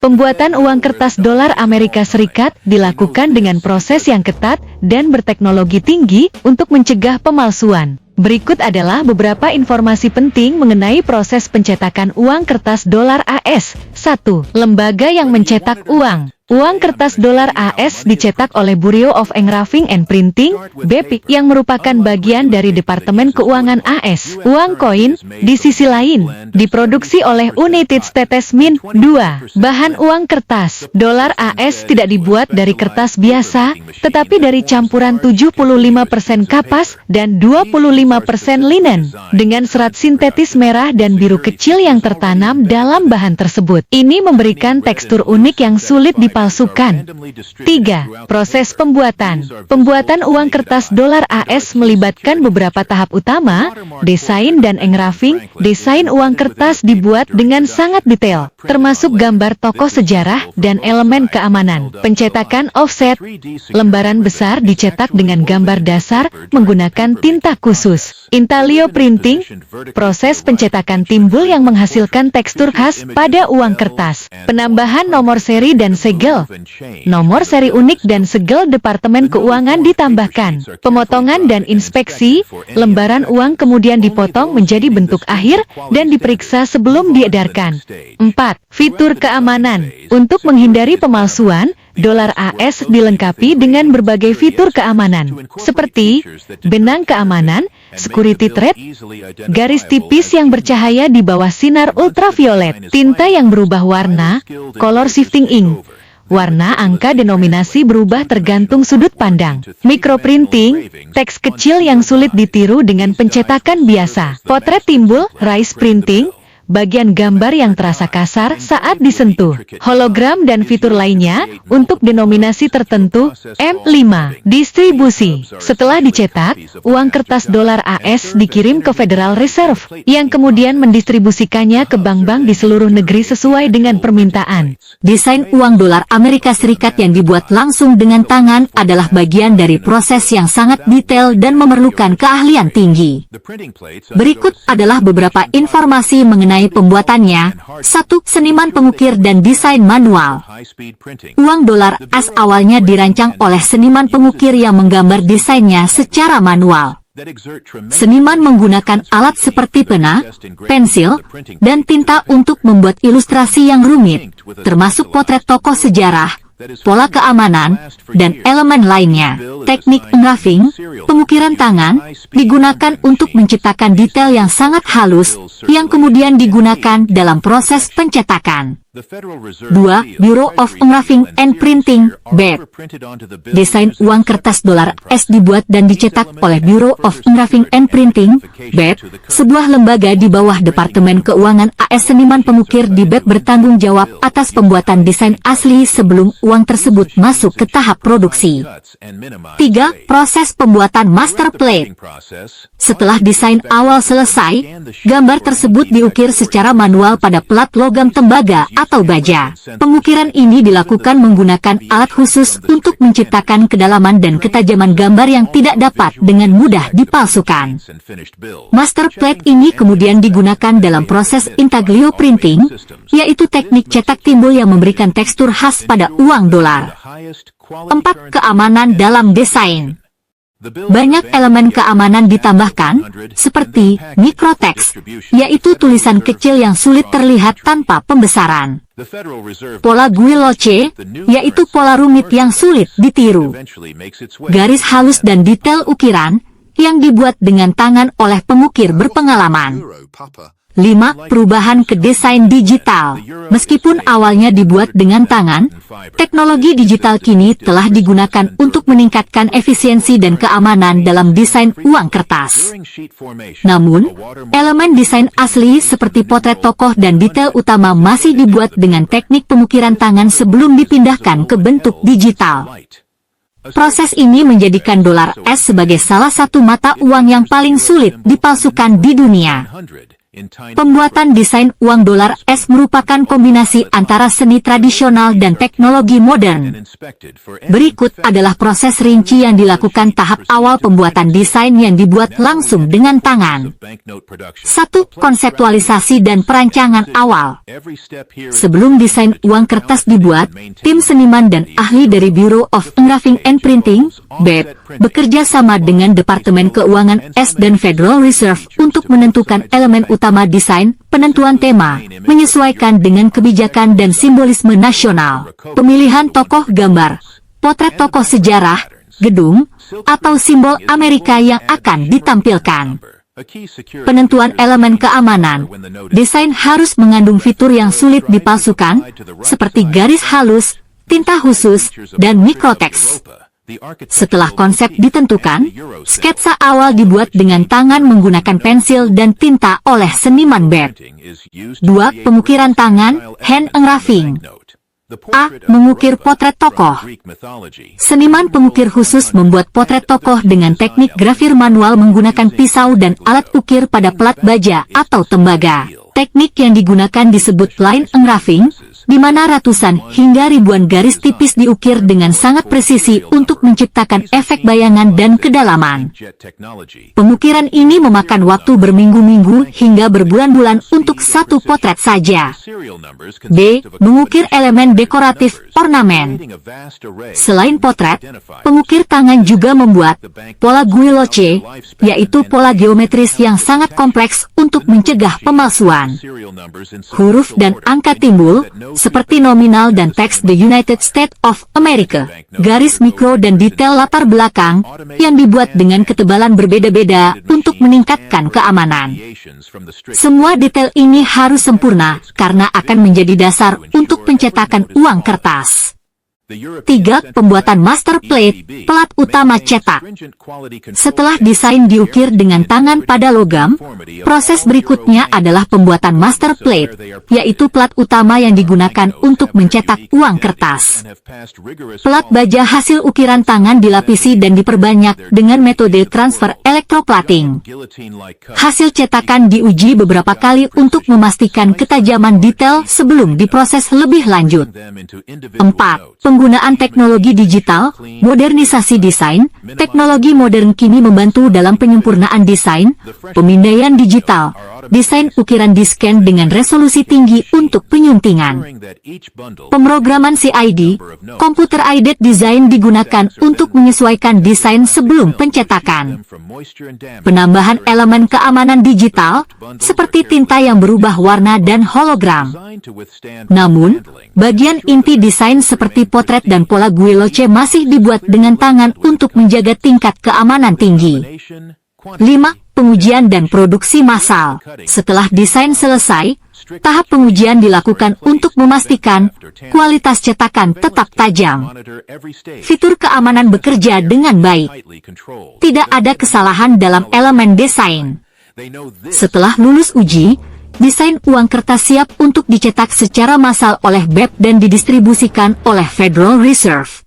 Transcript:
Pembuatan uang kertas dolar Amerika Serikat dilakukan dengan proses yang ketat dan berteknologi tinggi untuk mencegah pemalsuan. Berikut adalah beberapa informasi penting mengenai proses pencetakan uang kertas dolar AS. 1. Lembaga yang mencetak uang. Uang kertas dolar AS dicetak oleh Bureau of Engraving and Printing, BEP, yang merupakan bagian dari Departemen Keuangan AS. Uang koin, di sisi lain, diproduksi oleh United States Mint. 2. Bahan uang kertas. Dolar AS tidak dibuat dari kertas biasa, tetapi dari campuran 75% kapas dan 25% linen, dengan serat sintetis merah dan biru kecil yang tertanam dalam bahan tersebut. Ini memberikan tekstur unik yang sulit dipalsukan. 3. Proses pembuatan. Pembuatan uang kertas dolar AS melibatkan beberapa tahap utama, desain dan engraving. Desain uang kertas dibuat dengan sangat detail, termasuk gambar tokoh sejarah dan elemen keamanan. Pencetakan offset. Lembaran besar dicetak dengan gambar dasar menggunakan tinta khusus. Intaglio printing. Proses pencetakan timbul yang menghasilkan tekstur khas pada uang kertas. Penambahan nomor seri dan segel. Nomor seri unik dan segel Departemen Keuangan ditambahkan. Pemotongan dan inspeksi. Lembaran uang kemudian dipotong menjadi bentuk akhir dan diperiksa sebelum diedarkan. 4. Fitur keamanan. Untuk menghindari pemalsuan, dolar AS dilengkapi dengan berbagai fitur keamanan, seperti benang keamanan, security thread, garis tipis yang bercahaya di bawah sinar ultraviolet, tinta yang berubah warna, color shifting ink. Warna angka denominasi berubah tergantung sudut pandang. Microprinting, teks kecil yang sulit ditiru dengan pencetakan biasa. Potret timbul, raised printing, bagian gambar yang terasa kasar saat disentuh. Hologram dan fitur lainnya untuk denominasi tertentu. M5. Distribusi. Setelah dicetak, uang kertas dolar AS dikirim ke Federal Reserve, yang kemudian mendistribusikannya ke bank-bank di seluruh negeri sesuai dengan permintaan. Desain uang dolar Amerika Serikat yang dibuat langsung dengan tangan adalah bagian dari proses yang sangat detail dan memerlukan keahlian tinggi. Berikut adalah beberapa informasi mengenai pembuatannya. 1. Seniman pengukir dan desain manual. Uang dolar AS awalnya dirancang oleh seniman pengukir yang menggambar desainnya secara manual. Seniman menggunakan alat seperti pena, pensil, dan tinta untuk membuat ilustrasi yang rumit, termasuk potret tokoh sejarah, pola keamanan, dan elemen lainnya. Teknik engraving, pengukiran tangan, digunakan untuk menciptakan detail yang sangat halus, yang kemudian digunakan dalam proses pencetakan. 2. Bureau of Engraving and Printing, BEP. Desain uang kertas dolar AS dibuat dan dicetak oleh Bureau of Engraving and Printing, BEP, sebuah lembaga di bawah Departemen Keuangan AS. Seniman pengukir di BEP bertanggung jawab atas pembuatan desain asli sebelum uang tersebut masuk ke tahap produksi. 3. Proses pembuatan master plate. Setelah desain awal selesai, gambar tersebut diukir secara manual pada plat logam tembaga atau baja. Pengukiran ini dilakukan menggunakan alat khusus untuk menciptakan kedalaman dan ketajaman gambar yang tidak dapat dengan mudah dipalsukan. Master plate ini kemudian digunakan dalam proses intaglio printing, yaitu teknik cetak timbul yang memberikan tekstur khas pada uang dolar. 4. Keamanan dalam desain. Banyak elemen keamanan ditambahkan, seperti mikrotext, yaitu tulisan kecil yang sulit terlihat tanpa pembesaran. Pola guillotine, yaitu pola rumit yang sulit ditiru. Garis halus dan detail ukiran, yang dibuat dengan tangan oleh pengukir berpengalaman. 5. Perubahan ke desain digital. Meskipun awalnya dibuat dengan tangan, teknologi digital kini telah digunakan untuk meningkatkan efisiensi dan keamanan dalam desain uang kertas. Namun, elemen desain asli seperti potret tokoh dan detail utama masih dibuat dengan teknik pengukiran tangan sebelum dipindahkan ke bentuk digital. Proses ini menjadikan dolar AS sebagai salah satu mata uang yang paling sulit dipalsukan di dunia. Pembuatan desain uang dolar es merupakan kombinasi antara seni tradisional dan teknologi modern. Berikut adalah proses rinci yang dilakukan tahap awal pembuatan desain yang dibuat langsung dengan tangan. 1. Konseptualisasi dan perancangan awal. Sebelum desain uang kertas dibuat, tim seniman dan ahli dari Bureau of Engraving and Printing, BEP, bekerja sama dengan Departemen Keuangan S dan Federal Reserve untuk menentukan elemen utama desain, penentuan tema, menyesuaikan dengan kebijakan dan simbolisme nasional, pemilihan tokoh gambar, potret tokoh sejarah, gedung, atau simbol Amerika yang akan ditampilkan. Penentuan elemen keamanan. Desain harus mengandung fitur yang sulit dipalsukan, seperti garis halus, tinta khusus, dan mikroteks. Setelah konsep ditentukan, sketsa awal dibuat dengan tangan menggunakan pensil dan tinta oleh seniman BEP. 2. Pengukiran tangan, hand engraving. A. Mengukir potret tokoh. Seniman pengukir khusus membuat potret tokoh dengan teknik grafir manual menggunakan pisau dan alat ukir pada pelat baja atau tembaga. Teknik yang digunakan disebut line engraving, di mana ratusan hingga ribuan garis tipis diukir dengan sangat presisi untuk menciptakan efek bayangan dan kedalaman. Pengukiran ini memakan waktu berminggu-minggu hingga berbulan-bulan untuk satu potret saja. B. Mengukir elemen dekoratif ornamen. Selain potret, pengukir tangan juga membuat pola guilloche, yaitu pola geometris yang sangat kompleks untuk mencegah pemalsuan. Huruf dan angka timbul, seperti nominal dan teks The United States of America, garis mikro dan detail latar belakang, yang dibuat dengan ketebalan berbeda-beda untuk meningkatkan keamanan. Semua detail ini harus sempurna, karena akan menjadi dasar untuk pencetakan uang kertas. 3. Pembuatan master plate, pelat utama cetak. Setelah desain diukir dengan tangan pada logam, proses berikutnya adalah pembuatan master plate, yaitu pelat utama yang digunakan untuk mencetak uang kertas. Pelat baja hasil ukiran tangan dilapisi dan diperbanyak dengan metode transfer electroplating. Hasil cetakan diuji beberapa kali untuk memastikan ketajaman detail sebelum diproses lebih lanjut. 4. Penggunaan teknologi digital, modernisasi desain. Teknologi modern kini membantu dalam penyempurnaan desain, pemindaian digital, desain ukiran di-scan dengan resolusi tinggi untuk penyuntingan. Pemrograman CID, Computer Aided Design digunakan untuk menyesuaikan desain sebelum pencetakan. Penambahan elemen keamanan digital, seperti tinta yang berubah warna dan hologram. Namun, bagian inti desain seperti potret dan pola guilloche masih dibuat dengan tangan untuk menjaga tingkat keamanan tinggi. 5. Pengujian dan produksi massal. Setelah desain selesai, tahap pengujian dilakukan untuk memastikan kualitas cetakan tetap tajam. Fitur keamanan bekerja dengan baik. Tidak ada kesalahan dalam elemen desain. Setelah lulus uji, desain uang kertas siap untuk dicetak secara massal oleh BEP dan didistribusikan oleh Federal Reserve.